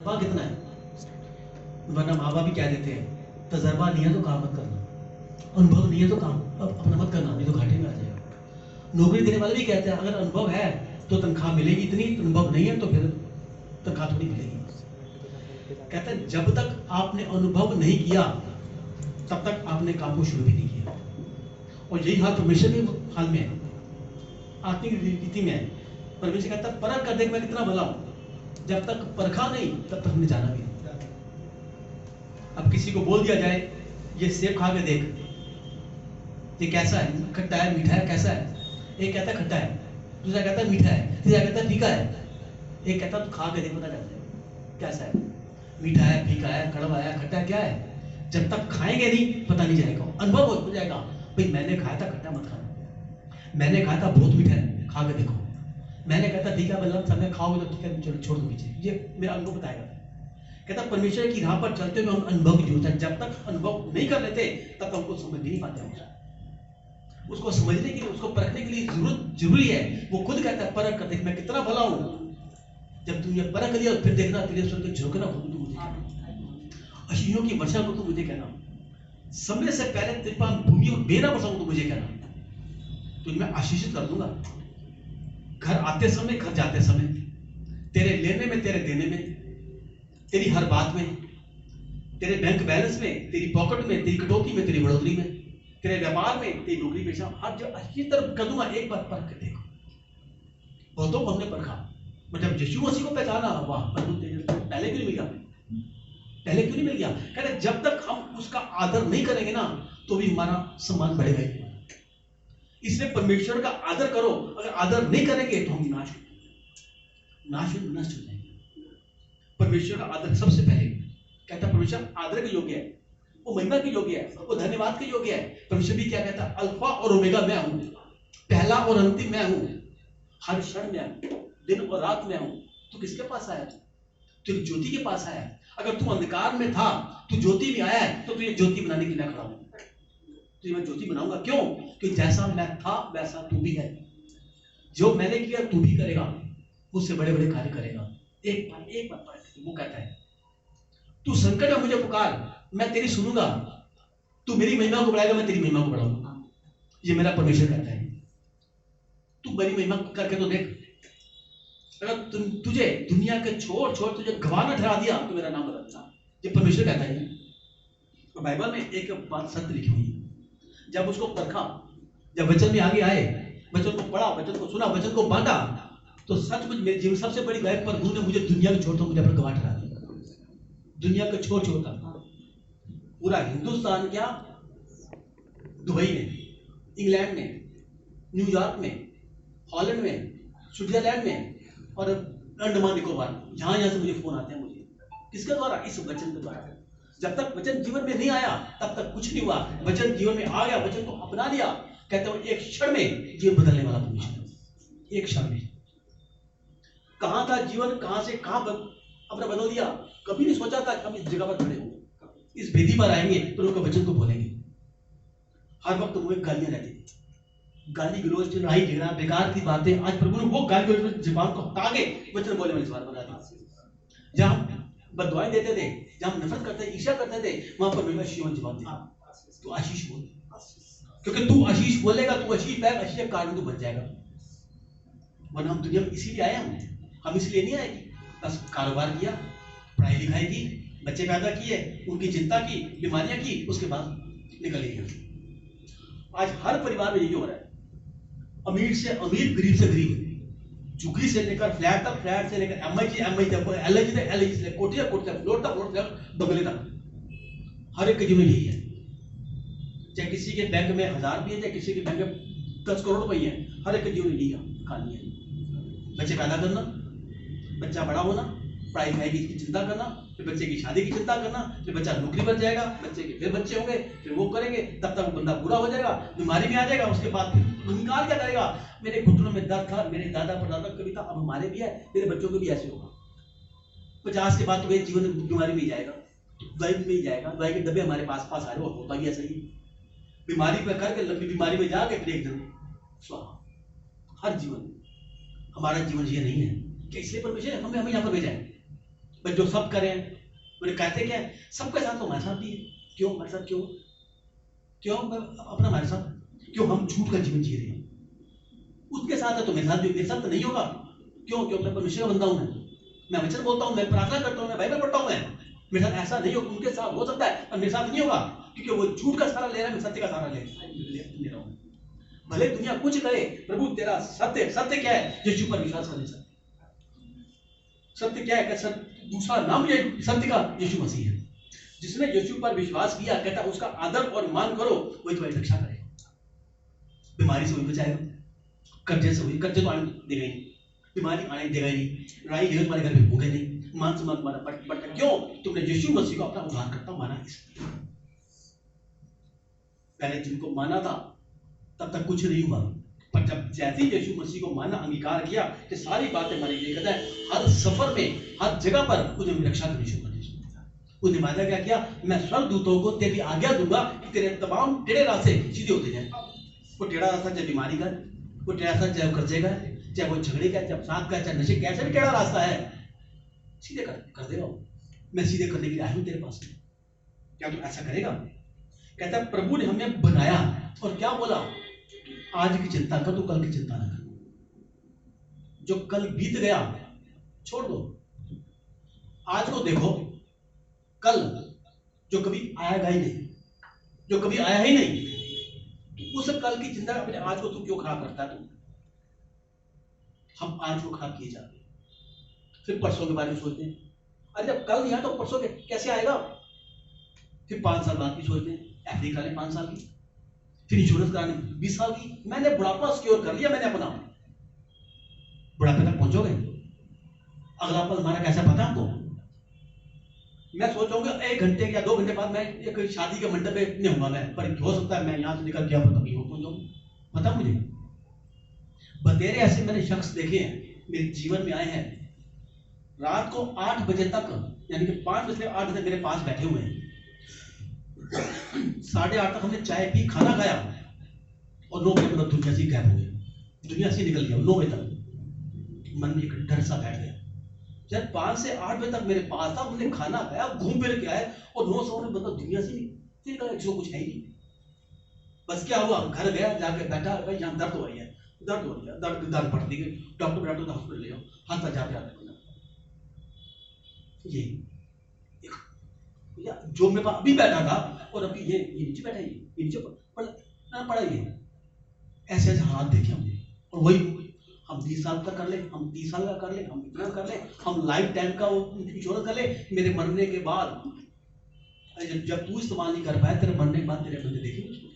तजर्बा कितना है, वरना माँ बाप भी क्या देते हैं, तजर्बा नहीं है तो काम मत करना, अनुभव नहीं है तो काम अपना मत करना, नहीं तो घाटे में आ जाएगा। नौकरी देने वाले भी कहते हैं अगर अनुभव है तो तनख्वाह मिलेगी इतनी, अनुभव नहीं है तो फिर तनख्वाह थोड़ी मिलेगी। कहते हैं जब तक आपने अनुभव नहीं किया तब तक आपने काम को शुरू भी नहीं किया। और यही हाल परमेश्वर के हाल में है, आत्मिक रीति में है। परमेश्वर कहता है परख कर देख मैं कितना भला हूं। जब तक परखा नहीं तब तक हमने जाना भी नहीं। अब किसी को बोल दिया जाए ये सेब खा के देख, ये कैसा है, खट्टा है मीठा है कैसा है, एक कहता है खट्टा है, दूसरा कहता है मीठा है, तीसरा कहता है फीका है। एक कहता है तू खा के देख पता चल जाएगा कैसा है, मीठा है फीका है कड़वा है खट्टा है क्या है। जब तक खाएंगे नहीं पता नहीं जाएगा, अनुभव हो जाएगा भाई मैंने खाया था खट्टा मत खाना, मैंने खाया था बहुत मीठा है खा के देखो, मैंने कहता ठीक है बल्लभ समय खाओगे तो ठीक है चलो छोड़ दो पीछे, ये मेरा अनुभव बताएगा। कहता परमेश्वर की राह पर चलते हुए हम अनुभव की जरूरत है। जब तक अनुभव नहीं कर लेते तब तक हमको समझ नहीं पाते हम। उसको समझने के लिए, उसको परखने के लिए जरूरी है। वो खुद कहता है परख कर देख मैं कितना भला हूं। जब तुम ये परख लिया फिर देखना तेरे स्वर्ग झुकना खुद तू मुझे कहना, आशीषों की वर्षा को तू मुझे कहना, समय से पहले तेरे पास भूमि को बेना बरसाऊं तो मुझे कहना, तो मैं आशीषित कर दूंगा। घर आते समय घर जाते समय, तेरे लेने में तेरे देने में, तेरी हर बात में, तेरे बैंक बैलेंस में, तेरी पॉकेट में, तेरी कटौती में, तेरी बढ़ोतरी में, तेरे व्यापार में, तेरी नौकरी पेशा, हर जगह अच्छी तरफ कर दूंगा। एक बार परख के देखो। बहुतों को हमने परखा, मतलब यीशु मसीह को पहचाना, वाह प्रभु तेज, पहले क्यों नहीं मिल गया, पहले क्यों नहीं मिल गया। कहते जब तक हम उसका आदर नहीं करेंगे ना तो भी हमारा सम्मान बढ़ेगा ही। इसलिए परमेश्वर का आदर करो, अगर आदर नहीं करेंगे तो हम नाश नष्ट हो जाएंगे। परमेश्वर का आदर सबसे पहले, कहता परमेश्वर आदर के योग्य है, वो महिमा के योग्य है, वो धन्यवाद के योग्य है। परमेश्वर भी क्या कहता अल्फा और ओमेगा मैं हूं, पहला और अंतिम मैं हूं, हर क्षण में हूं, दिन और रात में हूं। तू किसके पास आया, तू ज्योति के पास आया। अगर तू अंधकार में था तू ज्योति में आया है तो तुझे ज्योति बनाने के लिए खड़ा हूं। तुझे मैं ज्योति बनाऊंगा, क्यों कि जैसा मैं था वैसा तू भी है, जो मैंने किया तू भी करेगा, उससे बड़े बड़े कार्य करेगा। एक बार वो कहता है तू संकट में मुझे पुकार मैं तेरी सुनूंगा, तू मेरी महिमा को बढ़ाएगा मैं तेरी महिमा को बढ़ाऊंगा। ये मेरा परमेश्वर कहता है। तू मेरी महिमा करके तो देख, अगर तुझे दुनिया के छोड़ तुझे गवाह ठहरा दिया तो मेरा नाम बदलना। ये परमेश्वर कहता है। तो बाइबल में एक बात सत्य लिखी हुई है, जब उसको परखा, जब वचन में आगे आए, वचन को पढ़ा, वचन को सुना, वचन को बांटा, तो सचमुच मेरे जीवन सबसे बड़ी गायब प्रभु ने मुझे दुनिया को छोड़ता मुझे अपना गवाह ठहरा दिया। दुनिया को छोड़ता पूरा हिंदुस्तान क्या, दुबई में, इंग्लैंड में, न्यूयॉर्क में, हॉलैंड में, स्विट्जरलैंड में और अंडमान निकोबार, जहां से मुझे फोन आते हैं, मुझे किसके द्वारा, इस वचन के द्वारा। जब तक वचन जीवन में नहीं आया तब तक कुछ नहीं हुआ, वचन जीवन में आ गया, वचन को अपना लिया, कहते हैं एक क्षण में जीवन बदलने वाला परमेश्वर। एक क्षण में कहां था जीवन, कहां से कहां अपना बदल दिया। कभी नहीं सोचा था कि हम इस जगह पर खड़े होंगे, इस वेदी पर आएंगे तो उनके वचन को बोलेंगे। हर वक्त मुझे गालियां रहती थी, गाली गलौज, लड़ाई झगड़ा, बेकार की बातें। आज प्रभु ने वो गाली गलौज जुबान को हटा के वचन बोलने वाली जुबान बना दी। जहां बददुआएं देते थे, जहां नफरत करते थे, ईर्ष्या करते थे, वहां पर मेरा शिवन जवाब दिया, तू आशीष बोल, क्योंकि तू आशीष बोलेगा, तू आशीष पाएगा, आशीष का कारण तू बन जाएगा। वरना हम दुनिया में इसीलिए आए, हम इसलिए नहीं आए कि बस कारोबार किया, पढ़ाई लिखाई की, बच्चे पैदा किए, उनकी चिंता की, बीमारियां की, उसके बाद निकल गया। आज हर परिवार में यही हो रहा है, अमीर से अमीर, गरीब से गरीब, झुग्गी से लेकर फ्लैट तक, फ्लैट से लेकर एमआई तक, एलआईजी तक, एलआईजी से कोठी तक, कोठी तक, फ्लोर तक, फ्लोर तक, बंगले तक, हर एक के जीवन यही है। चाहे किसी के बैंक में 1000 रुपये, चाहे किसी के बैंक में 10 करोड़ रुपये है, हर एक के जीवन यही कहानी है। बच्चे पैदा करना, बच्चा बड़ा होना, पढ़ाई लिखाई की चिंता करना, फिर बच्चे की शादी की चिंता करना, फिर बच्चा नौकरी पर जाएगा, बच्चे के फिर बच्चे होंगे, फिर वो करेंगे, तब तक बंदा पूरा हो जाएगा, बीमारी में आ जाएगा, उसके बाद फिर निकाल क्या करेगा, मेरे घुटनों में दर्द था, मेरे दादा परदादा कभी था, अब हमारे भी है, मेरे बच्चों को भी ऐसे होगा। 50 के बाद तो जीवन बीमारी में ही जाएगा, दवाई में ही जाएगा, दवाई के डब्बे हमारे पास पास आ रहे, होता ही ऐसा ही, बीमारी पर करके लंबी बीमारी में जाके फिर एक दिन स्वाहा। हर जीवन, हमारा जीवन ये नहीं है कि इसलिए परमेश्वर हमें यहाँ पर भेजा है। पर जो सब करें, मैंने कहते क्या है, सबके साथ तो हमारे साथ भी है। क्यों हमारे साथ, क्यों क्यों अपना हमारे साथ, क्यों हम झूठ का जीवन जी रहे हैं? उसके साथ है तो मेरे साथ भी, मेरे साथ तो नहीं होगा। क्यों? क्यों मैं परमेश्वर का बंदा हूं, मैं वचन बोलता हूं, मैं प्रार्थना करता हूं, मैं बाइबल पढ़ता हूं, मैं मेरे साथ ऐसा नहीं होगा। उनके साथ हो सकता है पर मेरे साथ नहीं होगा, क्योंकि वो झूठ का सहारा ले रहा है, मैं सत्य का सहारा ले रहा हूं। भले दुनिया कुछ करे, प्रभु तेरा सत्य, सत्य क्या है? यीशु पर विश्वास करने से। सत्य क्या है? सत्य दूसरा नाम ये सत्य का यीशु मसीह है। जिसने यीशु पर विश्वास किया, कहता उसका आदर और मान करो, वही तुम्हारी रक्षा करेगा। बीमारी से वही बचाएगा, कर्जे से वही, कर्जे तो आने देगा ही नहीं, बीमारी आने देगा ही नहीं, लड़ाई झगड़े तुम्हारे घर में होगा नहीं, मान सम्मान तुम्हारा बढ़ता। क्यों? तुमने यीशु मसीह को अपना उद्धारकर्ता माना। इसलिए पहले जिनको माना था तब तक कुछ नहीं हुआ, पर जब जैसे ही यीशु मसीह को माना, अंगीकार किया कि सारी बातें मानी गई, कहता है हर सफर में, हर जगह पर उन्हें रक्षा करनी शुरू कर दी। उसने वादा क्या किया? मैं स्वर्गदूतों को तेरी आज्ञा दूंगा कि तेरे तमाम टेढ़े रास्ते सीधे होते जाए। वो टेढ़ा रास्ता चाहे बीमारी का, वो टेढ़ा रास्ता चाहे कर्जे का, चाहे वो झगड़े का, चाहे अपराध का, चाहे नशे, कैसे भी टेढ़ा रास्ता है, सीधे कर देगा। मैं सीधे करने के लिए आया हूं तेरे पास। क्या तू ऐसा करेगा? कहता है प्रभु ने हमें बनाया और क्या बोला? आज की चिंता कर, तू कल की चिंता ना कर। जो कल बीत गया छोड़ दो, आज को देखो। कल जो कभी आएगा ही नहीं, जो कभी आया ही नहीं, उस कल की चिंता अपने आज को तू क्यों खराब करता है? तू, हम आज को खराब किए जाते हैं, फिर परसों के बारे में सोचते हैं। अरे जब कल नहीं आया तो परसों कैसे आएगा? फिर 5 साल बाद की सोचते हैं, एफडी करा ले 5 साल की, फिर इंश्योरेंस कराने 20 साल की। मैंने बुढ़ापा सिक्योर कर लिया, मैंने अपना। बुढ़ापे तक पहुंचोगे, अगला पल हमारा कैसा पता है आपको? मैं सोचूंगा 1 घंटे या 2 घंटे बाद मैं एक शादी के मंडप पे नहीं होगा मैं, पर हो सकता है मैं यहां से निकल गया पर कभी हो पहुंच जाऊं, पता मुझे। बतेरे ऐसे मैंने शख्स देखे हैं, मेरे जीवन में आए हैं, रात को 8 बजे तक, यानी कि 5 बजे से 8 बजे मेरे पास बैठे हुए हैं। 8:30 तक हमने चाय पी, खाना खाया, और 9 बजे मतलब दुनिया से गायब हो गया, दुनिया से निकल गया। 9 बजे तक मन में एक डर सा बैठ गया। जब 5 से 8 बजे तक मेरे पास था, हमने खाना खाया, घूम फिर के आए, और 9 सौ में मतलब दुनिया से निकल गया, जो कुछ है ही नहीं। बस क्या हुआ? घर गया, जाके बैठा, भाई यहाँ दर्द हो रही है, दर्द हो रही है, दर्द पड़ती है, डॉक्टर हॉस्पिटल ले आओ, हाथ पर जाते आते ये जो मेरे पास अभी बैठा था, और अभी ये नीचे बैठा, ये नीचे पड़ा, ये ऐसे ऐसे हालात देखे हमने। और वही हम 20 साल का कर ले, हम 30 साल का कर ले, हम इतना कर ले, हम लाइफ टाइम का इंश्योरेंस कर ले, मेरे मरने के बाद। जब तू इस्तेमाल नहीं कर पाया, तेरे मरने के बाद तेरे बंदे देखेंगे उसको।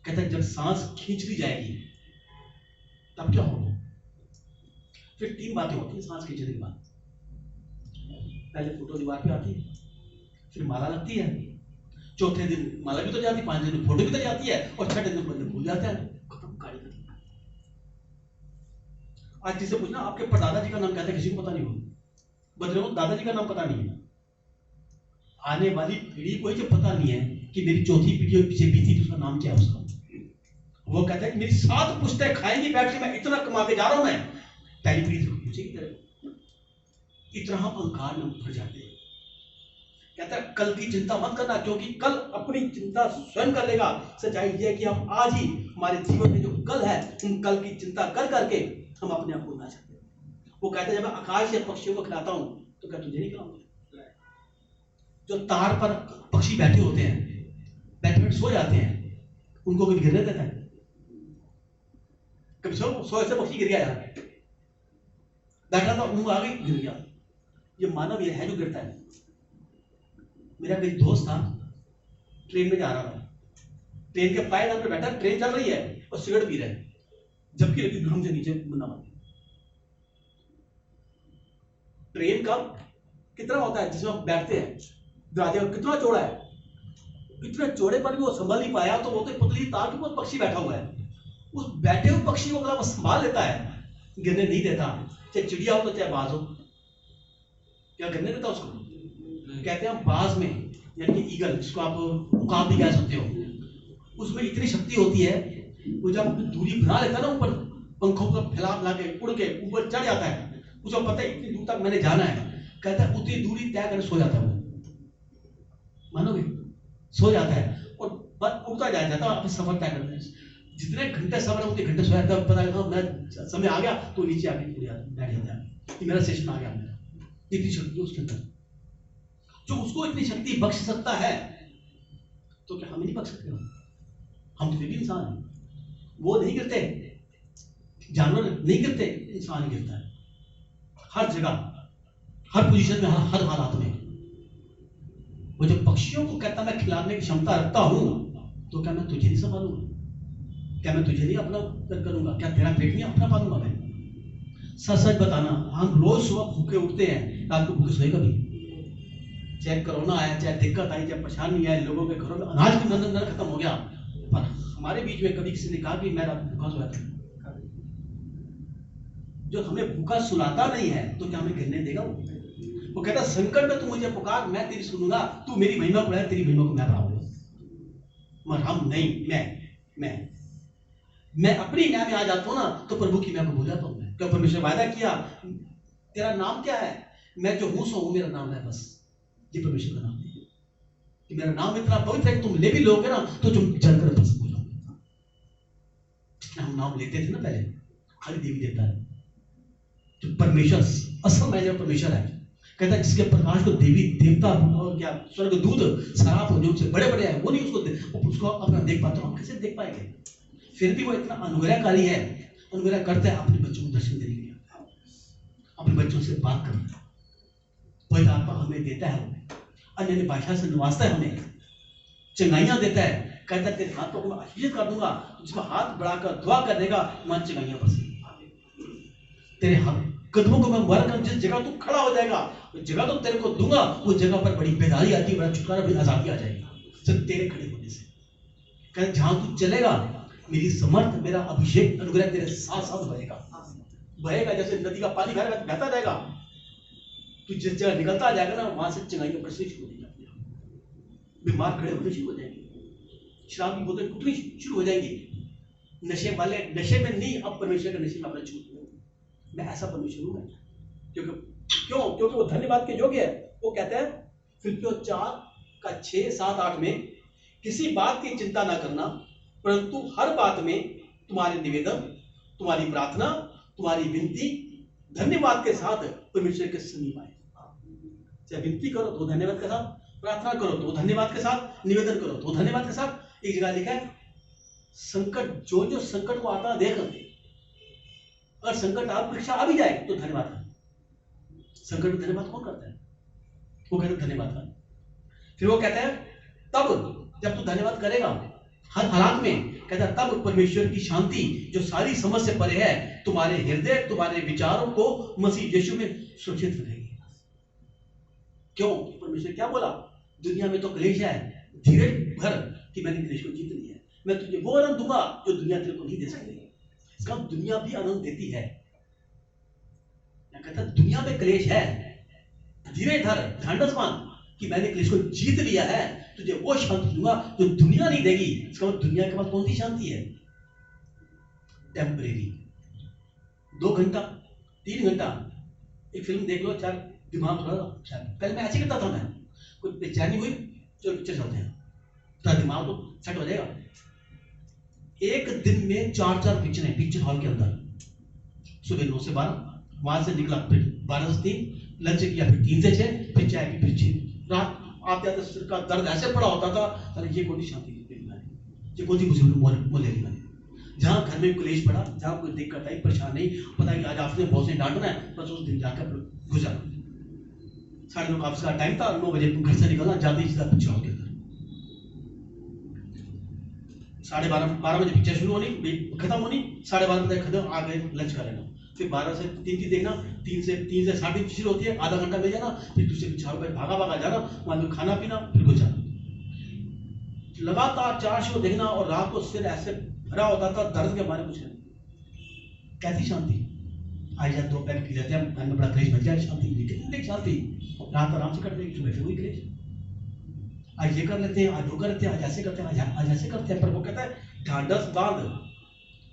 कहता है जब सांस खींच ली जाएगी तब क्या होगा? फिर 3 बातें होती है सांस खींचने के बाद। पहले फोटो दीवार पे आती है, फिर माला लगती है, चौथे दिन माला भी तो जाती, 5 दिन फोटो भी तो जाती है, और 6ठे दिन बंदे भूल जाते हैं, खत्म गाड़ी खत्म। आज जिसे पूछना आपके परदादा जी का नाम क्या था, किसी को पता नहीं होगा। बदले दादाजी का नाम पता नहीं है। आने वाली पीढ़ी को ये पता नहीं है कि मेरी चौथी पीढ़ी पीछे बीती तो उसका नाम क्या है उसका। वो कहता है मेरी 7 पुश्तें खाएंगी बैठ के, मैं इतना कमा के जा रहा हूं, मैं पहली पीढ़ी से पूछेगी तेरे। इतना हम अहंकार में भर जाते हैं। कहता है कल की चिंता मत करना, क्योंकि कल अपनी चिंता स्वयं कर लेगा। सच्चाई यह है कि हम आज ही हमारे जीवन में जो कल है, उन कल की चिंता कर करके हम अपने आप को ना सकते। वो कहते हैं जब मैं आकाश से पक्षियों को खिलाता हूं तो क्या तुझे नहीं खिलाऊंगा? जो तार पर पक्षी बैठे होते हैं, बैठे सो जाते हैं, उनको कभी गिरने देता है? कभी सो ऐसे पक्षी गिर गया यार, बैठा था ऊँग आ गई गिर गया। ये मानव ये है जो गिरता है। मेरा कोई दोस्त था, ट्रेन में जा रहा था, ट्रेन के पायदान पे बैठा, ट्रेन चल रही है और सिगरेट पी रहा है, जबकि लगी घूम से नीचे मुन्ना मार। ट्रेन का कितना होता है जिसमें हम बैठते हैं, दरवाजे का कितना चौड़ा है, इतने चौड़े पर भी वो संभाल नहीं पाया, तो वो तो पतली तार के ऊपर पक्षी बैठा हुआ है, उस बैठे हुए पक्षी को अगर वो संभाल लेता है, गिरने नहीं देता, चाहे चिड़िया हो तो चाहे बाज हो, क्या गिरने देता उसको? कहते हैं बाज में, यानी कि ईगल, जिसको आप उकाब भी कह सकते हो, उसमें इतनी शक्ति होती है, वो जब अपनी दूरी बना लेता है ना, ऊपर पंखों का फैला के उड़ के ऊपर चढ़ जाता है, उसको पता है इतनी दूर तक मैंने जाना है, कहता है उतनी दूरी तय कर सो जाता है वो, मानोगे, सो जाता है और बस उठता जाता है, अपने सफर तय करते हैं। जितने घंटे सफर है उतने घंटे सोया था, पता लगा मैं समय आ गया तो नीचे आके बैठ जाता है कि मेरा सेशन आ गया। मेरा इतनी शक्ति उसके अंदर, जो उसको इतनी शक्ति बख्श सकता है, तो क्या हम नहीं बख्श सकते? हम तो भी इंसान हैं। वो नहीं गिरते, जानवर नहीं गिरते, इंसान गिरता है हर जगह, हर पोजीशन में, हर हालात में। वो जो पक्षियों को कहता मैं खिलाने की क्षमता रखता हूं, तो क्या मैं तुझे नहीं संभालूंगा? क्या मैं तुझे नहीं अपना करूंगा? क्या तेरा पेट नहीं अपना पालूंगा मैं? सच सच बताना, हम रोज सुबह भूखे उठते हैं, रात को भूखे सोए कभी? चाहे कोरोना आया, चाहे दिक्कत आई, चाहे परेशानी आई, लोगों के घरों में अनाज भी नजर खत्म हो गया, पर हमारे बीच में कभी किसी ने कहा कि मैं रात भूखा सोया था? जो हमें भूखा सुलाता नहीं है, तो क्या हमें गिरने देगा? वो कहता संकट में तू मुझे पुकार, मैं तेरी सुनूंगा, तू मेरी महिमा बढ़ाए, तेरी महिमा को मैं बढ़ाऊंगा। मगर हम नहीं, मैं अपनी न्याय में आ जाता हूं ना, तो प्रभु की मैं को भूल जाता हूं। मैं क्या परमेश्वर वायदा किया, तेरा नाम क्या है? मैं जो हूं सो हूं, मेरा नाम है, बस ये परमेश्वर का नाम है कि मेरा नाम इतना पवित्र है कि तुम ले भी लोगे ना तो तुम जलकर भस्म हो जाओगे। हम नाम लेते थे ना पहले, खाली देवी देवता है, जो परमेश्वर असल में परमेश्वर है। कहता है जिसके प्रकाश को देवी देवता और क्या स्वर्ग दूत सराप हो, जो बड़े बड़े हैं, वो नहीं उसको अपना देख पाते, हम कैसे देख पाएंगे? फिर भी वो इतना अनुग्रहकारी है, अनुग्रह करते हैं अपने बच्चों को दर्शन देने के लिए, अपने बच्चों से बात करता है, पवित्र आत्मा हमें देता है, अन्य भाषा से नवाजता है, हमें चंगाइयां देता है। कहता है तेरे हाथों को मैं आशीष कर दूंगा, जिसको हाथ बढ़ाकर दुआ कर देगा वहां चंगाइयां बरसेंगी। तेरे हाथ कदमों को मैं मुबारक कर, जिस जगह तू खड़ा हो जाएगा उस जगह तो तेरे को दूंगा, उस जगह पर बड़ी बेदारी आती है, बड़ा छुटकारा, बड़ी आजादी आ जाएगी सिर्फ तेरे खड़े होने से। कहते जहां तू चलेगा मेरी समर्थ, मेरा अभिषेक, अनुग्रह तेरे साथ साथ बहेगा, जैसे नदी का पानी बहता जाएगा। तू जिस जगह निकलता जाएगा ना, वहां से चंगाइयां बरसनी शुरू हो जाएगी, बीमार खड़े होने शुरू हो जाएंगे, शराब की बोतल टूटनी शुरू हो जाएंगी, नशे वाले नशे में नहीं, अब परमेश्वर के नशे में अपना छूट। मैं ऐसा परमेश्वर हूं, क्योंकि वो धन्यवाद के योग्य है। वो कहते हैं फिलिप्पियों 4:6-7-8 में, किसी बात की चिंता ना करना, परंतु हर बात में तुम्हारे निवेदन, तुम्हारी प्रार्थना, तुम्हारी विनती धन्यवाद के साथ परमेश्वर के समीप आए। चाहे विनती करो तो धन्यवाद के साथ, प्रार्थना करो तो धन्यवाद के साथ, निवेदन करो तो धन्यवाद के साथ। एक जगह लिखा है संकट, जो संकट को आता देख, अगर संकट आप परीक्षा आ भी जाए तो धन्यवाद कर। संकट में धन्यवाद कौन करता है? वो कहते हैं धन्यवाद कर। फिर वो कहते हैं तब जब तू धन्यवाद करेगा हर हालात में, कहता है तब परमेश्वर की शांति जो सारी समझ से परे है, तुम्हारे हृदय, तुम्हारे विचारों को मसीह यीशु में सुरक्षित रखेगी। क्यों? परमेश्वर क्या बोला? दुनिया में तो क्लेश है, धीरज भर कि मैंने क्लेश को जीत लिया है, मैं तुझे वो आनंद दूंगा जो दुनिया तेरे को नहीं दे सकती। इसका दुनिया भी आनंद देती है। कहता दुनिया में क्लेश है, धीरे धर, ढांढस बांध कि मैंने क्लेश को जीत लिया है, तुझे वो शांति दूंगा जो दुनिया नहीं देगी। इसका मतलब दुनिया के पास कौन सी शांति है? टेम्परेरी, 2 घंटा 3 घंटा एक फिल्म देख लो, चार दिमाग थोड़ा शांत। पहले मैं ऐसे करता था, मैं कोई बेचैनी हुई तो पिक्चर चलते हैं, थोड़ा दिमाग तो सेट हो जाएगा। एक दिन में 4-4 पिक्चरें पिक्चर हॉल के अंदर, सुबह 9 से 12, वहां से निकला, फिर 12 से 3 लंच किया, फिर 3 से 6, फिर चाय पी, फिर 6 रात आते आते सिर का दर्द ऐसे पड़ा होता था, अरे ये कौन सी शांति दी मैंने, ये कौन सी मुसीबत मोल ली मैंने। जहाँ घर में क्लेश पड़ा, जहाँ कोई दिक्कत आई, परेशान नहीं, पता कि आज आपने बहुत से डांटना है, बस उस दिन जाकर गुजरा। 9:30 ऑफिस का टाइम था, 9 बजे घर से निकलना, जाते ही सीधा पिक्चर हॉल के अंदर। 12:30 बजे पिक्चर शुरू होनी, खत्म होनी, 12:30 बजे खत्म, आ गए लंच कर लेना, फिर 12 से 3 की देखना, 3 से 3:30 शुरू होती है, आधा घंटा मिल जाना, फिर दूसरे पिक्चर हॉल पर भागा जाना, वहां में खाना पीना, फिर गुजरा। लगातार 4 शो देखना, और रात को सिर ऐसे भरा होता था दर्द के मारे, कुछ नहीं। कैसी शांति? आज जब 2 पैक पी लेते हैं, घर में बड़ा क्लेश बच जाए, शांति कितनी शांति, रात आराम से कट गई, सुबह फिर वही क्लेश। आज ये कर लेते हैं, आज वो करते हैं, आज ऐसे करते हैं, आज ऐसे करते हैं। पर वो कहता है ढांढस बांध,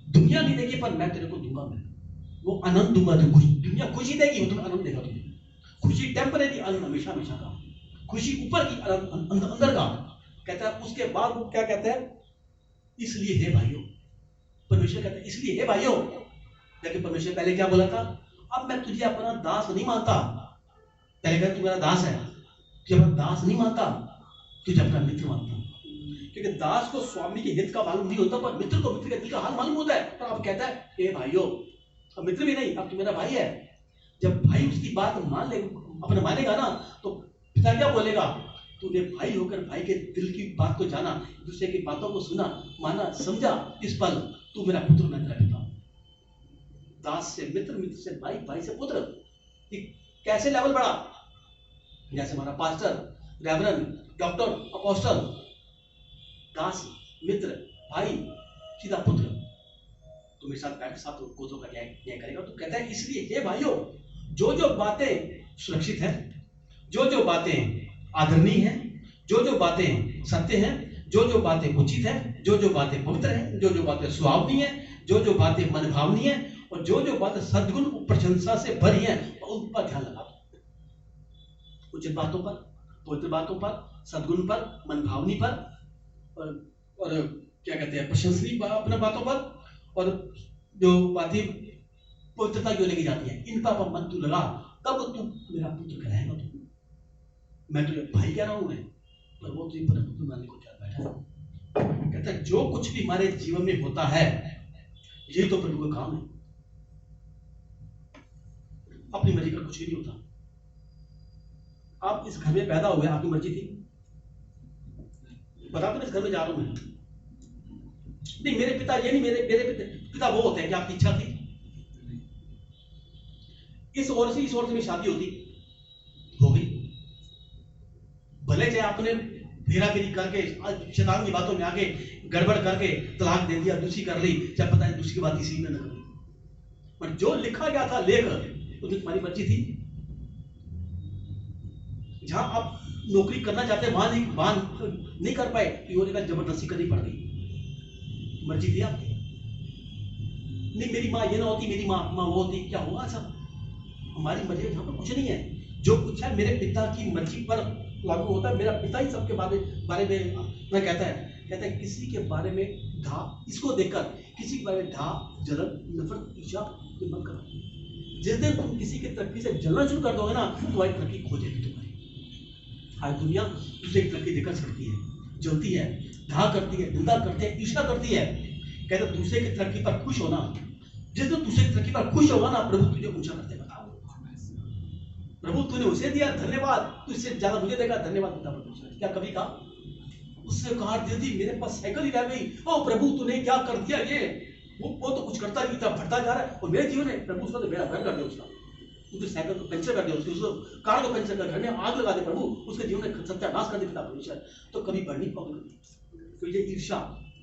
दुनिया नहीं देगी पर मैं तेरे को दूंगा, मैं वो आनंद दूंगा, तो दुनिया खुशी देगी, वो तुम्हें आनंद देगा, तुम्हें खुशी टेम्परेरी, आनंद हमेशा हमेशा का। खुशी ऊपर की, अंदर का। कहता है उसके बाद वो क्या कहता है, इसलिए हे भाइयों, परमेश्वर कहता है इसलिए हे भाइयों। लेकिन परमेश्वर पहले क्या बोला था, अब मैं तुझे अपना दास नहीं मानता। पहले कहता तू मेरा दास है, तुझे अपना दास नहीं मानता, तुझे अपना मित्र मानता। क्योंकि दास को स्वामी के हित का मालूम नहीं होता, पर मित्र को मित्र के दिल का हाल मालूम होता है। पर अब कहता है हे भाइयों, अब मित्र भी नहीं, अब तू मेरा भाई है। जब भाई उसकी बात मान ले, अपने मानेगा ना, तो पिता क्या बोलेगा, तूने भाई होकर भाई के दिल की बात को जाना, दूसरे की बातों को सुना, माना, समझा, इस पल तू मेरा पुत्र, मैं तेरा पिता। दास से मित्र, मित्र से भाई, भाई से पुत्र। कैसे लेवल बढ़ा, जैसे हमारा पास्टर, रेवरेंड, डॉक्टर, अपोस्टल, दास, मित्र, भाई, सीधा पुत्र। तो मेरे साथ बैठ के साथ गोत्रों का न्याय करेगा। तो कहता है इसलिए हे भाइयों, जो जो बातें सुरक्षित है, जो जो बातें आदरणीय है, जो जो बातें सत्य हैं, जो जो बातें उचित है, जो जो बातें पवित्र है, जो जो बातें सुहावनी है, जो जो बातें मनभावनी है, और जो जो बातें सद्गुण प्रशंसा से भरी है, उन पर ध्यान लगा। उचित बातों पर, पवित्र बातों पर, सद्गुण पर, मनभावनी पर, और क्या कहते हैं, प्रशंसनीय अपने बातों पर, और जो बातें पवित्रता जो लेके जाती है, इन पर मन तू लगा, तब तू मेरा पुत्र कहलाएगा। तू, मैं तुझे भाई कह रहा हूं मैं, पर वो तुझे पुत्र मानने को क्या बैठा है। कहता है जो कुछ भी हमारे जीवन में होता है, यही तो प्रभु का काम है। अपनी मर्जी का कुछ भी नहीं होता। आप इस घर में पैदा हुए, आपकी मर्जी थी? बता तो, इस घर में जा रहा हूं मैं, नहीं मेरे पिता ये नहीं, मेरे पिता वो होते हैं कि आपकी इच्छा थी। इस ओर से मेरी शादी होती, हो गई। भले चाहे आपने फेरा फेरी करके शैतान की बातों में आके गड़बड़ करके तलाक दे दिया, दूसरी कर ली, चाहे पता है दूसरी की बात तीसरी में न कर ली, पर जो लिखा गया था लेकर, उसमें तुम्हारी मर्जी थी। जहां आप नौकरी करना चाहते हैं, वहां नहीं कर पाए, तो ये जगह जबरदस्ती करनी पड़ गई। मर्जी थी आपकी। नहीं मेरी माँ ये ना होती, मेरी माँ वो होती, क्या हुआ सब? हमारी मर्जी यहाँ पर कुछ नहीं है। जो कुछ है मेरे पिता की मर्जी पर लागू होता है। मेरा पिता ही सबके बारे में मैं कहता है किसी के बारे में धा, इसको देखकर किसी के बारे में धा, जलन, नफरत, ईर्ष्या मत करो। जिस दिन तुम किसी की तरक्की से जलना शुरू कर दोगे ना, तुम्हारी तरक्की खो जाएगी तुम्हारी। आज दुनिया दूसरे की तरक्की देखकर सकती है, जलती है, धा करती है, निंदा करती है, ईर्ष्या करती है। कहते दूसरे की तरक्की पर खुश होना, जिस दिन दूसरे की तरक्की पर खुश होगा ना, प्रभु तुझे ऊंचा कर देगा। प्रभु तूने उसे दिया, धन्यवाद, तुझसे ज्यादा मुझे देगा, धन्यवाद पिता परमेश्वर। क्या कभी कहा उससे कहा दीदी मेरे पास साइकिल ही रह गई, ओ प्रभु तूने क्या कर दिया, ये वो तो कुछ करता नहीं था, बढ़ता जा रहा है, और मेरे जीवन में प्रभु उसका तो बेड़ा भर कर दे, उसका उसके साइकिल को पंचर कर दे, उसको कार को पंचर कर, घर में आग लगा दे प्रभु, उसके जीवन में सत्यानाश कर दे पिता परमेश्वर। तो कभी बढ़ नहीं पाओगे। तो ये ईर्ष्या,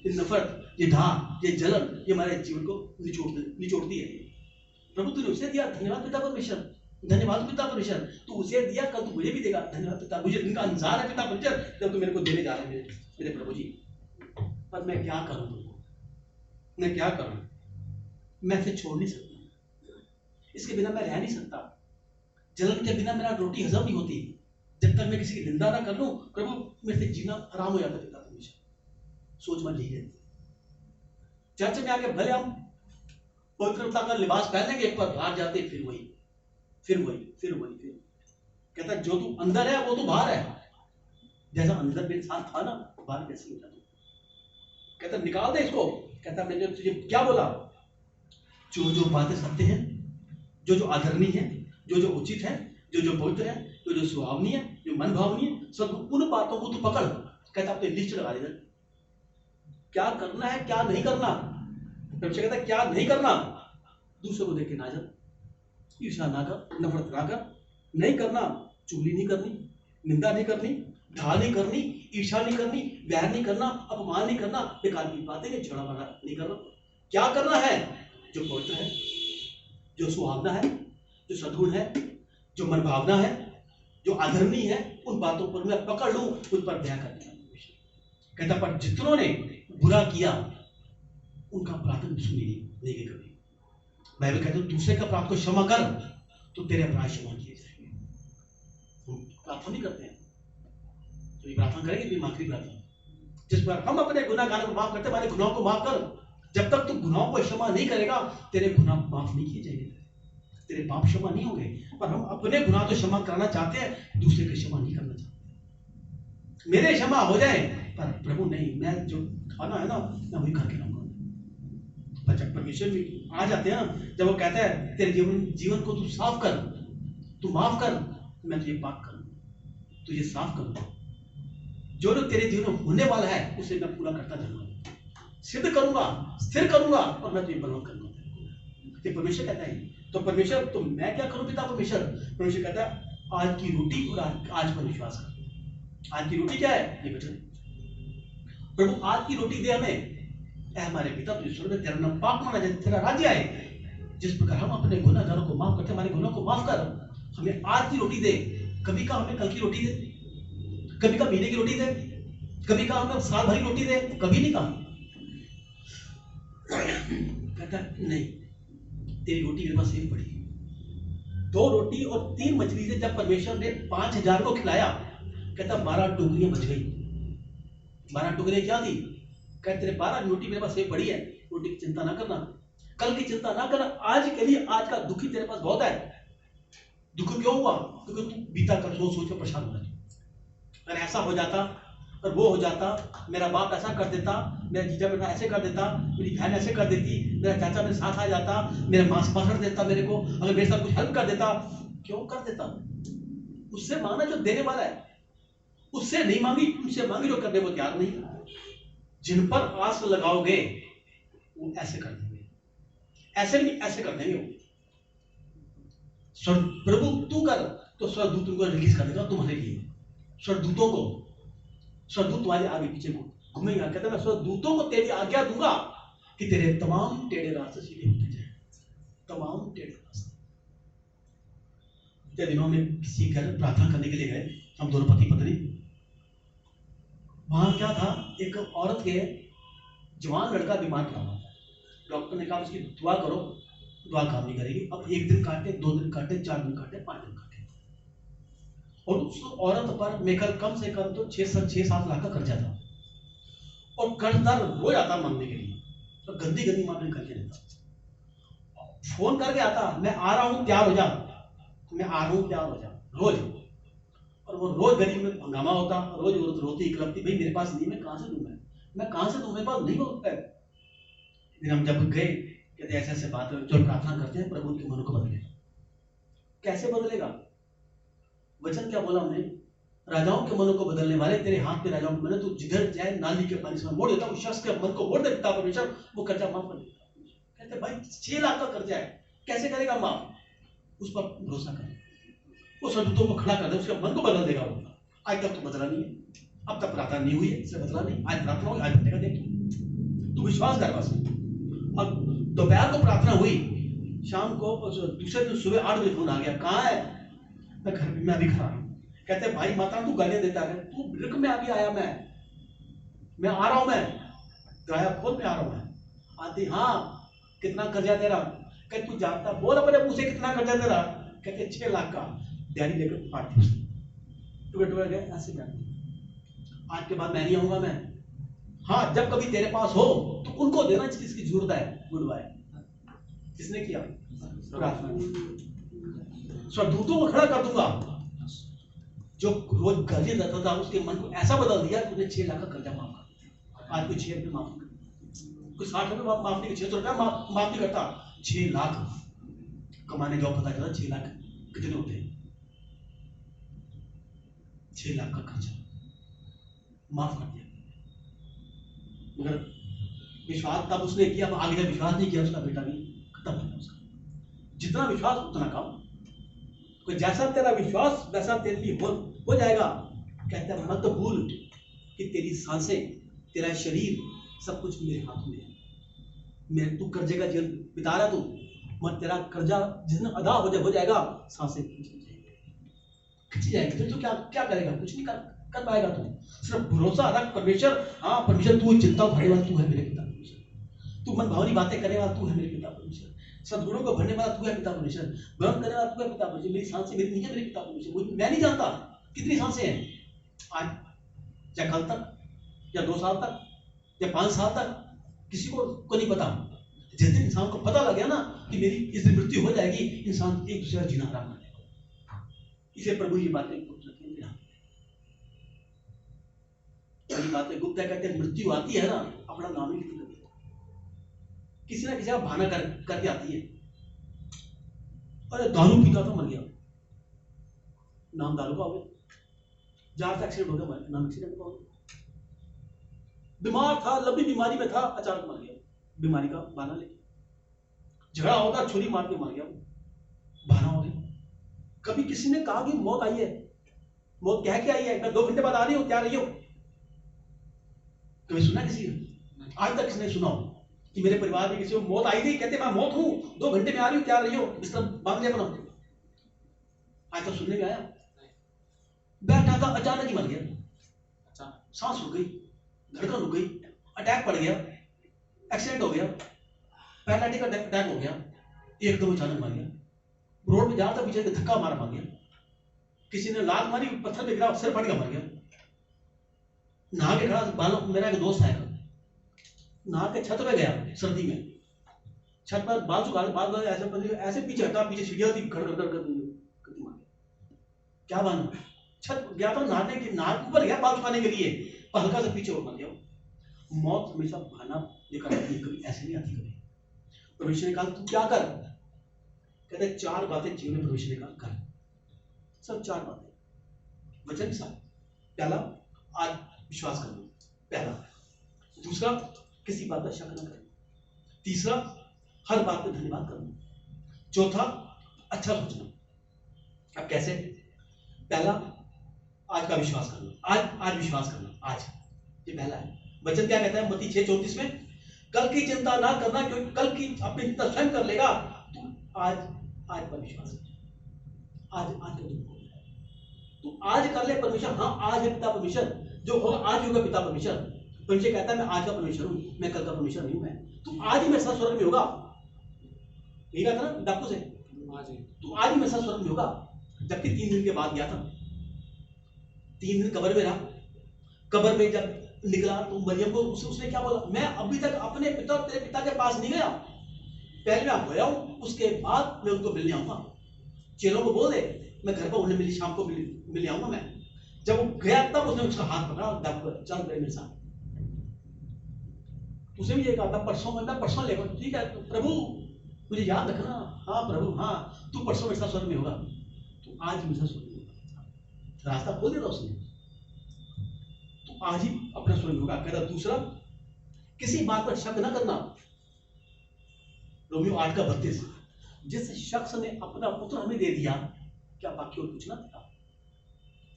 ये नफरत, ये धा, ये जलन, ये हमारे जीवन को निचोड़ती है। प्रभु तूने उसे दिया, धन्यवाद पिता परमेश्वर, धन्यवाद पिता परमेश्वर, तू उसे दिया, कल तू मुझे भी देगा, धन्यवाद पिता। मुझे इनका इंतजार है पिता परमेश्वर, जब तू मेरे को देने जा रहे हैं मेरे प्रभु जी। पर मैं क्या करूं तुमको, मैं क्या करूं? मैं इसे छोड़ नहीं सकता, इसके बिना मैं रह नहीं सकता। जलन के बिना मेरा रोटी हजम नहीं होती। जब तक मैं किसी की निंदा ना कर लूं, प्रभु मेरे से जीना हराम हो जाता पिता परमेश्वर। सोच मत यही रहती। चर्च में आके भले हम पवित्रता का लिबास पहनेंगे, पर बाहर जाते फिर वही। कहता जो तू अंदर है वो तू बाहर है। जैसा अंदर मेरे साथ था ना, बाहर कैसे हो जाता। कहता निकाल दे इसको। कहता मैंने तुझे क्या बोला? जो जो बातें सत्य हैं, जो जो आदरणीय है, जो जो उचित है, जो जो पवित्र है, जो जो सुहावनी है, जो मन भावनी है, सब उन बातों को तू पकड़। कहता अपने लिस्ट लगा दे, क्या करना है क्या नहीं करना। कहता क्या नहीं करना, दूसरे को देख के ना जा, ईर्ष्या ना कर, नफरत ना कर, नहीं करना, चुगली नहीं करनी, निंदा नहीं करनी, ढा नहीं करनी, ईर्ष्या नहीं करनी, वैर नहीं करना, अपमान नहीं करना, बेकार की बातें नहीं, झगड़ा वाला नहीं करना। क्या करना है? जो पवित्र है, जो सुहावना है, जो सद्गुण है, जो मनभावना है, जो आदरणीय है, उन बातों पर मैं पकड़ लूं, उन पर दया करना। कहता पर जितनों ने बुरा किया उनका अपराध सुनी नहीं कभी। बाइबल कहते दूसरे का अपराध को क्षमा कर तो तेरे अपराध क्षमा किए जाएंगे। प्रार्थना नहीं करते हैं। तो ये प्रार्थना करेंगे भी आखिरी प्रार्थना, जिस पर हम अपने गुनाहगारों को माफ करते, हमारे गुनाहों को माफ कर। जब तक तू गुनाहों को क्षमा नहीं करेगा, तेरे गुनाह माफ नहीं किए जाएंगे, तेरे पाप क्षमा नहीं होंगे। पर हम अपने गुनाह तो क्षमा कराना चाहते हैं, दूसरे के क्षमा नहीं करना चाहते। मेरे क्षमा हो जाए, पर प्रभु नहीं, मैं जो खाना है ना मैं वही खा के रहूंगा। पर जब परमेश्वर भी आ जाते हैं ना, जब वो कहता है तेरे जीवन को तू साफ कर, तू माफ कर, मैं तुझे पाक करूंगा, तुझे साफ करूंगा। जो लोग तेरे जीवन में होने वाला है उसे मैं पूरा करता जाऊंगा, सिद्ध करूंगा, स्थिर करूंगा, और मैं तुझे बलवंत करूंगा। ये परमेश्वर कहता है। तो परमेश्वर, तो मैं क्या करूं पिता परमेश्वर? परमेश्वर कहता है आज की रोटी और आज पर विश्वास कर। आज की रोटी क्या है? ये वचन। प्रभु आज की रोटी दे हमें। ऐ हमारे पिता तुझे स्वर्ग में तेरा नाम पाक माना जाए, तेरा राज्य आए। जिस प्रकार हम अपने गुनाहगारों को माफ करते, हमारे गुनाहों को माफ कर, हमें आज की रोटी दे। कभी का हमें कल की रोटी दे, कभी का महीने की रोटी दे, कभी का हमें साल भर की रोटी दे, कभी नहीं कहा। कहता नहीं, तेरी रोटी मेरे पास एक पड़ी। 2 रोटी और 3 मछली से जब परमेश्वर ने 5000 को खिलाया, कहता 12 टोकरियां बच गई। 12 टोकरियां क्या थी? कहते तेरे 12 रोटी मेरे पास एक पड़ी है, रोटी की चिंता ना करना, कल की चिंता ना करना, आज के लिए आज का दुखी तेरे पास बहुत है। दुख क्यों हुआ? क्योंकि तू बीता कर सोच कर परेशान हो रहा है। अगर ऐसा हो जाता और वो हो जाता, मेरा बाप ऐसा कर देता, मेरा जीजा बेटा ऐसे कर देता, मेरी बहन ऐसे कर देती, मेरा चाचा मेरे साथ आ जाता, मेरा मांस पकड़ देता मेरे को, अगर मेरे साथ कुछ हेल्प कर देता। क्यों कर देता? उससे मांगना जो देने वाला है, उससे नहीं मांगी, उनसे मांगी जो करने को तैयार नहीं। जिन पर आस लगाओगे वो ऐसे कर देंगे, ऐसे नहीं ऐसे कर देंगे वो। प्रभु तू कर तो स्वर्गदूतों को रिलीज कर देगा तुम्हारे लिए। स्वर्गदूतों को, स्वर्गदूत तुम्हारे आगे पीछे को घूमेगा। कहता मैं स्वर्गदूतों को तेरी आज्ञा दूंगा कि तेरे तमाम टेढ़े रास्ते सीधे होते जाए, तमाम टेढ़े रास्ते। पिछले दिनों में किसी घर प्रार्थना करने के लिए गए, हम दोनों पति पत्नी। वहां क्या था, एक औरत के जवान लड़का बीमार पड़ा हुआ था। डॉक्टर ने कहा उसकी दुआ करो, दुआ काम नहीं करेगी। अब 1 दिन काटे, 2 दिन काटे, 4 दिन काटे, 5 दिन काटे, और उस औरत पर मेकल कम से कम तो 6-7 लाख का कर्जा था। और कर्जदार रोज आता मांगने के लिए, तो गंदी गंदी मांगने करके देता। फोन करके आता, मैं आ रहा हूं तैयार हो जा, मैं आ रहा हूं तैयार हो जा, रोज। और वो रोज गरीब में हंगामा होता, रोज औरत रोती इकलपती, भाई मेरे पास नहीं, मैं कहां से दूं, मैं कहां से दूं, मेरे पास नहीं होता है। फिर हम जब गए, कहते ऐसे ऐसे बात है, जो प्रार्थना करते हैं प्रभु उनके मन को बदलेगा। कैसे बदलेगा? वचन क्या बोला हमने? राजाओं के मनों को बदलने वाले तेरे हाथ में राजाओं के मन, तू जिधर जाए नाली के पानी से मोड़ देता, उस शख्स के मन को मोड़ देता परमेश्वर, वो कर्जा माफ कर देता। कहते भाई 6 लाख का कर्जा है, कैसे करेगा माफ? उस पर भरोसा कर, वो स्वर्गदूतों को खड़ा कर दे, उसके मन को बदल देगा वो। आज तक तो बदला नहीं है, अब तक प्रार्थना नहीं हुई है, इससे बदला नहीं। आज प्रार्थना हुई, आज बदलेगा। देख तू विश्वास कर बस। अब दोपहर को प्रार्थना हुई, शाम को दूसरे दिन सुबह 8 बजे फोन आ गया, कहाँ है? मैं घर में, मैं अभी खड़ा हूं। कहते भाई माता तू गालियां देता है, तू रिक में अभी आया, मैं आ रहा हूं, मैं किराया फोन में आ रहा हूं मैं। आती हाँ कितना कर्जा तेरा? कहते तू जानता, बोल अपने मुंह से कितना कर्जा तेरा? कहते 6 लाख का। डैडी लेकर पार्टी टुकड़े गए ऐसे जाते। आज के बाद मैं नहीं आऊंगा मैं। हाँ जब कभी तेरे पास हो तो उनको देना जिसकी जरूरत है। Good bye. किसने किया? प्रार्थना। स्वर्गदूतों को खड़ा कर दूंगा। जो रोज गाली देता था उसके मन को ऐसा बदल दिया कि उसने 6 लाख का कर्जा माफ कर दिया। आज कोई 6 रुपये माफ नहीं करता, कोई 60 रुपये माफ नहीं, 600 रुपया माफ नहीं करता। 6 लाख कमाने जाओ, पता चला 6 लाख कितने होते हैं। 6 लाख का खर्चा माफ कर दिया। मगर विश्वास तब उसने किया, आगे जब विश्वास नहीं किया उसका बेटा भी खत्म हो गया उसका। जितना विश्वास उतना काम। कोई जैसा तेरा विश्वास वैसा तेरे लिए हो जाएगा। कहते हैं मत भूल कि तेरी सांसें, तेरा शरीर, सब कुछ मेरे हाथ में है। मैं तू कर्जे का जीवन बिता रहा, तू मत, तेरा कर्जा जितना अदा हो जाएगा, सांसें खिंची जाएगी। तो क्या क्या करेगा? कुछ नहीं कर पाएगा। तू सिर्फ भरोसा रख परमेश्वर। हाँ परमेश्वर तू चिंता भरने वाला तू है मेरे पिता परमेश्वर। तू मन भावनी बातें करने वाला तू है मेरे पिता परमेश्वर। सदगुणों को भरने वाला तू है पिता परमेश्वर। भ्रम करने वाला तू है पिता परमेश्वर। मेरी सांसें मेरी नहीं है मेरे पिता परमेश्वर। मैं नहीं जानता, कितनी सांसें हैं आज, या कल तक, या 2 साल तक, या 5 साल तक, किसी को नहीं पता। जिस दिन इंसान को पता लग गया ना कि मेरी इस दिन मृत्यु हो जाएगी, इंसान एक दूसरे का जीना हराम कर देगा। इसे प्रभु ये बातें गुप्त रखेंगे। ये बातें गुप्त है, कहते हैं मृत्यु आती है ना, अपना नाम ही लिख देगा, किसी ना किसी का बहाना करके आती है। अरे दारू पीता था मर गया, नाम दारू का हो गया। जहां से एक्सीडेंट हो गया, नाम एक्सीडेंट का हो गया। बीमार था, लंबी बीमारी में था, अचानक मर गया, बीमारी का बहाना लेके। झगड़ा होता, छुरी मार के मर गया, बहाना हो गया। कभी किसी ने कहा कि मौत आई है, मौत कह के आई है, मैं 2 घंटे बाद आ रही हूं, क्या रही हो? कभी सुना किसी ने? आज तक किसने सुना हो कि मेरे परिवार में किसी को मौत आई थी, कहते मैं मौत हूं, 2 घंटे में आ रही हूं, क्या रही हो, बिस्तर बांध लिया बना? आज तक सुनने में आया? बैठा था, अचानक ही मर गया, सांस रुक गई, धड़कन रुक गई, अटैक पड़ गया, एक्सीडेंट हो गया, पैरालिटिक अटैक हो गया, एकदम अचानक मर गया। रोड में जा रहा था, पीछे धक्का मारा मर गया। किसी ने लात मारी, पत्थर पे गिरा, सिर फट गया मर गया। नहा के खड़ा, बालों, मेरा एक दोस्त आएगा, नहा के छत पे गया सर्दी में, छत पर बाल सुखा, बाल ऐसे पीछे हटा, पीछे सीढ़ियां थी, खड़ खड़ कर मार गया। क्या बना? छत गया था नहाने के, नहा ऊपर गया बाल सुखाने के लिए, पर हल्का से पीछे और मर गया। मौत हमेशा बहाना लेकर आती है, कभी ऐसे नहीं आती। कभी परमेश्वर ने कहा तू क्या कर, कहते 4 बातें जीवन में परमेश्वर ने कहा कर, सब 4 बातें वचन के साथ। पहला, आज विश्वास करना, पहला। दूसरा, किसी बात पर शक न करना। तीसरा, हर बात पर धन्यवाद करना। चौथा, अच्छा सोचना। अब कैसे? पहला, आज का विश्वास करना, आज विश्वास करना, आज, ये पहला है। वचन क्या कहता है मत्ती 6:34 में? कल की चिंता ना करना, क्योंकि कल की अपनी चिंता स्वयं कर लेगा। तू आज पर विश्वास कर, आज तो तू आज कर ले परमेश्वर। हाँ, आज है पिता परमेश्वर, जो होगा आज ही होगा पिता परमेश्वर। परमेश्वर कहता है मैं आज का परमेश्वर हूं, मैं कल का परमेश्वर नहीं हूं। मैं तू आज ही मेरे साथ स्वर्ग में होगा, यही कहता ना डाकू से, तू आज ही मेरे साथ स्वर्ग में होगा। जबकि 3 दिन के बाद गया था, 3 दिन कब्र में रहा। कब्र में जब निकला तो मरियम को उसने क्या बोला? मैं अभी तक अपने तेरे पिता के पास नहीं गया, पहले मैं गया हूं, उसके बाद मैं उनको मिलने आऊंगा। चेलों को बोल दे मैं घर पर उन्हें शाम को मिलने आऊंगा। मैं जब वो गया तब उसने उसका हाथ पकड़ा, चल गए मेरे साथ। उसे भी ये कहा था मैं परसों लेगा, ठीक है तो प्रभु मुझे याद रखना। हाँ प्रभु, हाँ तू परसों मेरे साथ स्वर्ग में होगा, तू आज मेरे साथ स्वर्ग में होगा। रास्ता खोल दिया उसने, तो आज ही अपना स्वर्ग होगा। कहता दूसरा, किसी बात पर शक ना करना। रोमियो 8:32, जिस शख्स ने अपना पुत्र हमें दे दिया, क्या बाकी और कुछ ना था?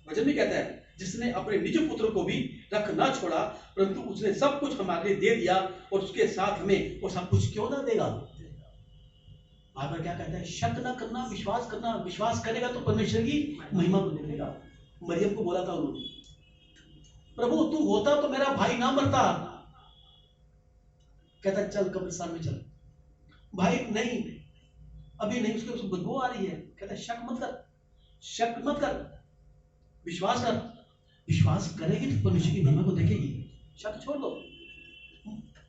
वचन भी कहता है जिसने अपने निज पुत्र को भी रख ना छोड़ा, परंतु उसने सब कुछ हमारे लिए दे दिया, और उसके साथ हमें वो सब कुछ क्यों ना देगा? बार क्या कहता है? शक ना करना, विश्वास करना। विश्वास करेगा तो परमेश्वर की महिमा को देखेगा। मरियम को बोला था उन्होंने, प्रभु तू होता तो मेरा भाई ना मरता। कहता चल कब्रिस्तान में चल। भाई नहीं, अभी नहीं, उसके बदबू आ रही है। कहता शक मत कर, शक मत कर, विश्वास कर। विश्वास करेगी तो परमेश्वर की महिमा को देखेगी। शक छोड़ दो।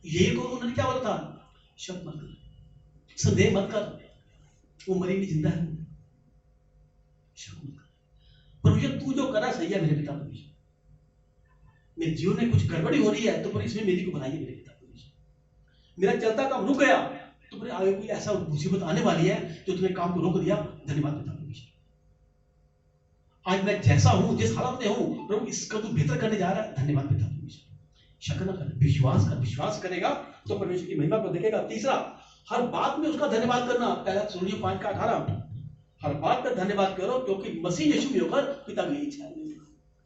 ये को उन्होंने क्या बोला था? शक मत कर, संदेह मत कर, वो मरी भी जिंदा है। शक मत कर, परमेश्वर तू जो करा सही है मेरे पिता परमेश्वर। मेरे जीवन में कुछ गड़बड़ी हो रही है तो पर इसमें मेरी को बनाइए मेरे पिता परमेश्वर। मेरा चलता काम रुक गया तो पर आगे कोई ऐसा मुसीबत आने वाली है जो तुम्हें काम को रोक दिया। धन्यवाद पिता परमेश्वर। आज मैं जैसा हूं, जिस हालत में हूं, प्रभु इसका तू बेहतर करने जा रहा है। धन्यवाद पिता परमेश्वर। शक न कर, विश्वास कर। विश्वास करेगा तो परमेश्वर की महिमा को देखेगा। तीसरा, हर बात में उसका धन्यवाद करना। पहला सुनियो 5:18, हर बात पर धन्यवाद करो क्योंकि मसीह यीशु में होकर पिता की इच्छा है।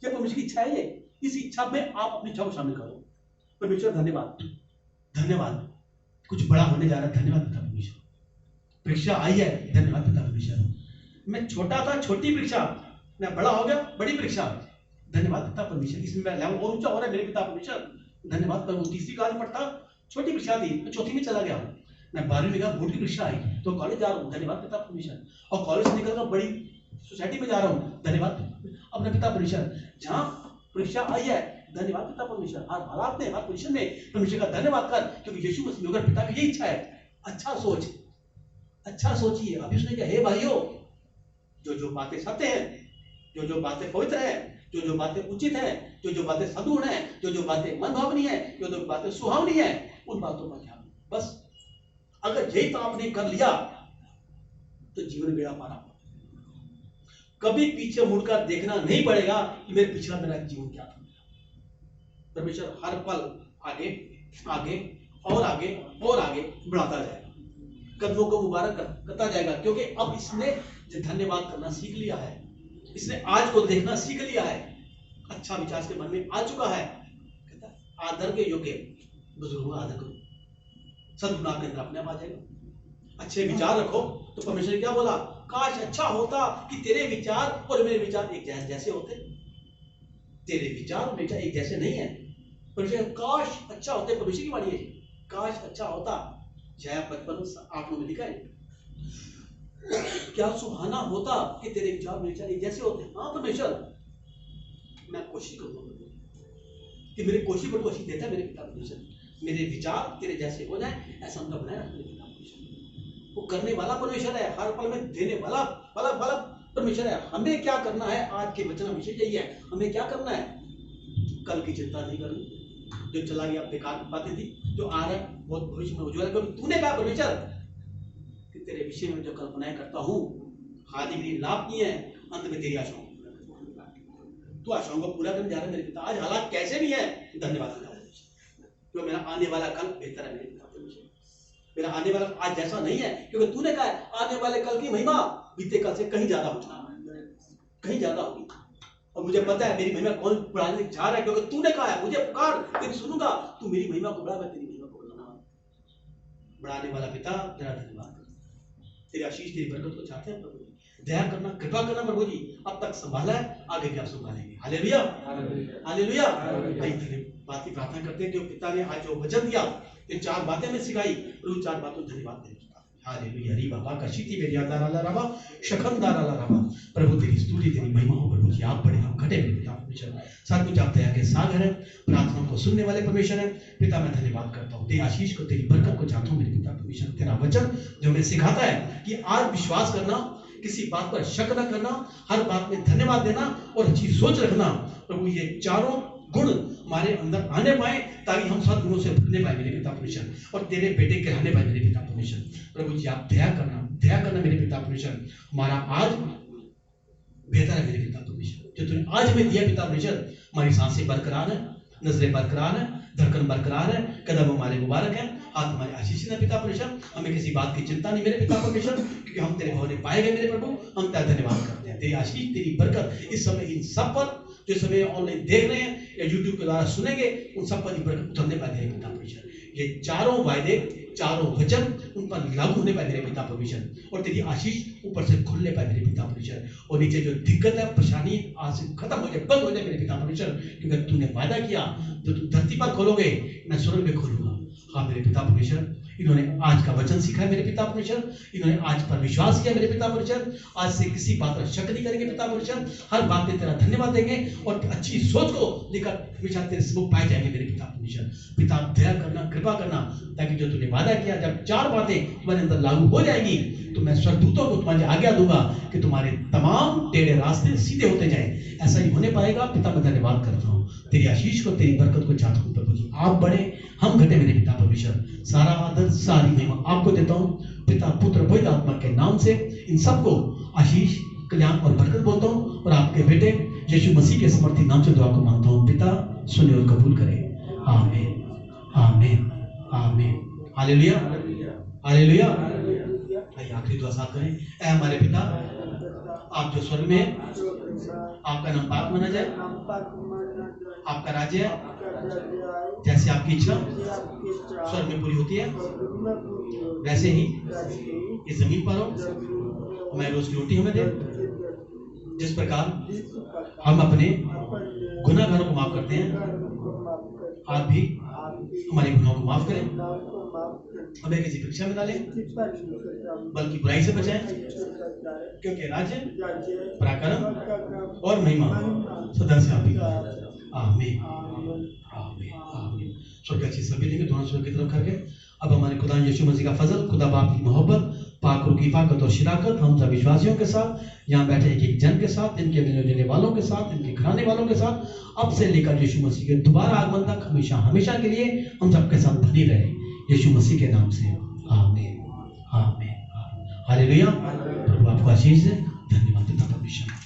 क्या परमेश्वर की इच्छा है? ये इस इच्छा में आप अपनी इच्छा को शामिल करो। परमेश्वर धन्यवाद, धन्यवाद, कुछ बड़ा होने जा रहा है। धन्यवाद पिता परमेश्वर। परीक्षा आई है, धन्यवाद पिता परमेश्वर। मैं छोटा था, छोटी परीक्षा, मैं बड़ा हो गया, बड़ी परीक्षा, धन्यवाद पिता परमेश्वर। इसमें मैं लेवल और ऊंचा हो रहा है मेरे पिता परमेश्वर। धन्यवाद प्रभु। तीसरी क्लास में पढ़ता, छोटी परीक्षा थी, मैं चौथी में चला गया। मैं 12वीं में गया, बोर्ड की परीक्षा आई तो कॉलेज जा रहा हूँ। धन्यवाद पिता परमेश्वर। और कॉलेज से निकलकर बड़ी सोसाइटी में जा रहा हूँ। धन्यवाद। अपने पिता परमेश्वर, जहां परीक्षा आई है, धन्यवाद पिता परमेश्वर, हर हालात में, हर पोजीशन में परमेश्वर का धन्यवाद कर, क्योंकि यीशु मसीह में पिता की यही इच्छा है। अच्छा सोच, अच्छा सोचिए। अभी उसने कहा, हे भाइयों, जो बातें सत्य हैं, जो बातें पवित्र हैं, जो बातें उचित हैं, जो बातें सद्गुण हैं, जो बातें मनभावनी है, जो बातें सुहावनी है, उन बातों पर ध्यान। बस अगर यही काम आपने कर लिया तो जीवन गया पारा। कभी पीछे मुड़कर देखना नहीं पड़ेगा कि मेरे पिछला मेरा जीवन क्या था। परमेश्वर हर पल आगे आगे और आगे और आगे बढ़ाता जाएगा, कदमों को मुबारक करता जाएगा, क्योंकि अब इसने धन्यवाद करना सीख लिया है, इसने आज को देखना सीख लिया है, अच्छा विचार के मन में आ चुका है। कहता है, आदर के योग्य बुजुर्गों का आदर करो, सद्गुण आपके अंदर अपने आप आ जाएगा। अच्छे विचार रखो। तो परमेश्वर ने क्या बोला, काश अच्छा होता कि तेरे विचार और मेरे विचार एक जैसे होते। तेरे विचार और विचार एक जैसे नहीं है। परमेश्वर काश अच्छा होते, परमेश्वर की वाणी है, काश अच्छा होता। जया 55:8 में लिखा है, क्या सुहाना होता कि तेरे विचार मेरे विचार एक जैसे होते। हाँ परमेश्वर, मैं कोशिश करूंगा कि मेरे कोशिश पर कोशिश देता है मेरे पिता परमेश्वर, मेरे विचार तेरे जैसे हो जाए, ऐसा उनका बनाया मेरे पिता परमेश्वर। वो करने वाला परमेश्वर है, हर पल में देने वाला वाला परमेश्वर है। हमें क्या करना है, आज के वचन विषय यही है, हमें क्या करना है, कल की चिंता नहीं करनी। जो चला गया बेकार की बातें थी, जो आ रहा है बहुत भविष्य में उज्ज्वल, क्योंकि तूने कहा परमेश्वर कि तेरे विषय में जो कल्पनाएं करता हूं, हानि के लिए लाभ नहीं है, अंत में तेरी आशाओं तू आशाओं को पूरा करने जा रहा है मेरे पिता। आज हालात कैसे भी है, धन्यवाद क्योंकि मेरा आने वाला कल बेहतर है मेरे पिता परमेश्वर। मेरा आने वाला आज जैसा नहीं है, क्योंकि तूने कहा है आने वाले कल की महिमा बीते कल से कहीं ज्यादा होगी, कहीं ज्यादा होगी। और मुझे पता है मेरी महिमा कौन बढ़ाने जा रहा है, क्योंकि तूने कहा है मुझे पुकार तेरी सुनूंगा, तू मेरी महिमा को बढ़ा, मैं तेरी महिमा को बढ़ाना। बढ़ाने वाला पिता तेरा धन्यवाद, तेरी आशीष तेरी बरकत को चाहते हैं प्रभु जी। दया करना, कृपा करना प्रभु जी, अब तक संभाला है, आगे भी आप संभालेंगे। Hallelujah, hallelujah. बात की प्रार्थना करते हैं कि पिता ने आज जो वचन दिया, ये 4 बातें हमें सिखाई, उन 4 बातों धन्यवाद दें। हालेलुया। हरि बाबा का शीति बेरिया दाराला रबा शखन दाराला रबा। प्रभु तेरी स्तुति तेरी महिमा हो प्रभु जी, आप बड़े हम घटे मेरे पिता परमेश्वर, सब कुछ आप दया के सागर है, प्रार्थना को सुनने वाले परमेश्वर है। पिता मैं धन्यवाद करता हूँ, तेरी आशीष को तेरी बरकत को चाहता हूँ मेरे पिता परमेश्वर। तेरा वचन जो हमें सिखाता है कि आज विश्वास करना, किसी बात पर शक न करना, हर बात में धन्यवाद देना और अच्छी सोच रखना, प्रभु ये चारों गुण हमारे अंदर आने पाए, ताकि हम सद्गुणों से भरने पाए मेरे पिता परमेश्वर, और तेरे बेटे कहलाने पाए मेरे पिता परमेश्वर। प्रभु जी आप दया करना मेरे पिता परमेश्वर। हमारा आज बेहतर है मेरे पिता परमेश्वर, जो तूने आज हमें दिया पिता परमेश्वर। हमारी सांसें बरकरार है, नजरें बरकरार है, धड़कन बरकरार है, कदम हमारे मुबारक है, हाथ हमारे आशीषित है पिता परमेश्वर। हमें किसी बात की चिंता नहीं मेरे पिता परमेश्वर, क्योंकि हम तेरे भवन पाए गए मेरे प्रभु। हम तेरा धन्यवाद करते हैं, तेरी आशीष तेरी बरकत इस समय इन सब पर, जो समय ऑनलाइन देख रहे हैं या यूट्यूब के द्वारा सुनेंगे, उन सब पर बरकत उतरने पाए मेरे पिता परमेश्वर। ये चारों वायदे, चारों वचन उन पर लागू होने पाए मेरे पिता परमेश्वर, और तेरी आशीष ऊपर से खुलने पाए मेरे पिता परमेश्वर। और नीचे जो दिक्कत है, परेशानी आज से खत्म हो जाए, बंद हो जाए मेरे पिता परमेश्वर, क्योंकि तूने वादा किया जो तू धरती पर खोलोगे मैं स्वर्ग में खोलूंगा। हाँ मेरे पिता परमेश्वर, इन्होंने आज का वचन सीखा है मेरे पिता परमेश्वर, इन्होंने आज पर विश्वास किया मेरे पिता परमेश्वर। आज से किसी बात पर शक नहीं करेंगे पिता परमेश्वर, हर बात में तेरा धन्यवाद देंगे और अच्छी सोच को लेकर हमेशा तेरे सम्मुख पाए जाएंगे मेरे पिता परमेश्वर। पिता दया करना, कृपा करना, ताकि जो तूने वादा किया, जब 4 बातें तुम्हारे अंदर लागू हो जाएंगी तो मैं स्वर्गदूतों को तुम्हारी आज्ञा दूंगा कि तुम्हारे तमाम टेढ़े रास्ते सीधे होते जाए। ऐसा ही होने पाएगा पिता, मैं धन्यवाद करता हूँ, तेरी आशीष को तेरी बरकत को चाहता हूँ प्रभु जी। आप बड़े हम घटे मेरे पिता परमेश्वर, सारा आदर सारी महिमा आपको देता हूँ पिता पुत्र पवित्र आत्मा के नाम से। इन सबको आशीष कल्याण और बरकत बोलता हूँ, और आपके बेटे यीशु मसीह के समर्थी नाम से दुआ को मांगता हूँ। पिता सुने और कबूल करे, आमीन आमीन आमीन। Hallelujah hallelujah. आइए आखिरी दुआ साथ करें। ऐ हमारे पिता आप जो स्वर्ग में हैं, आपका नाम पाक माना जाए, आपका राज्य है, जैसे आपकी इच्छा स्वर्ग में पूरी होती है वैसे ही इस जमीन पर हो। हमें रोज की रोटी हमें दे, जिस प्रकार हम अपने गुनाहगारों को माफ करते हैं, आप भी हमारे गुनाहों को माफ करें। हमें किसी परीक्षा में डालें, बल्कि बुराई से बचाएं, क्योंकि राज्य, पराक्रम और महिमा सदा से आपकी। आमीन आमीन आमीन। स्वर्ग अच्छी सभी लेंगे दोनों स्वर्ग की तरफ करके। अब हमारे खुदा यीशु मसीह का फजल, खुदा बाप की मोहब्बत, पाक रूह की हिफाजत और शिराकत हम सब विश्वासियों के साथ, यहाँ बैठे एक एक जन के साथ, इनके मिलने जुलने वालों के साथ, इनके घराने वालों के साथ, अब से लेकर यीशु मसीह के दोबारा आगमन तक हमेशा हमेशा के लिए हम सबके साथ बनी रहे, यीशु मसीह के नाम से। आमीन आमीन। हालेलुया। प्रभु आपको आशीष दे।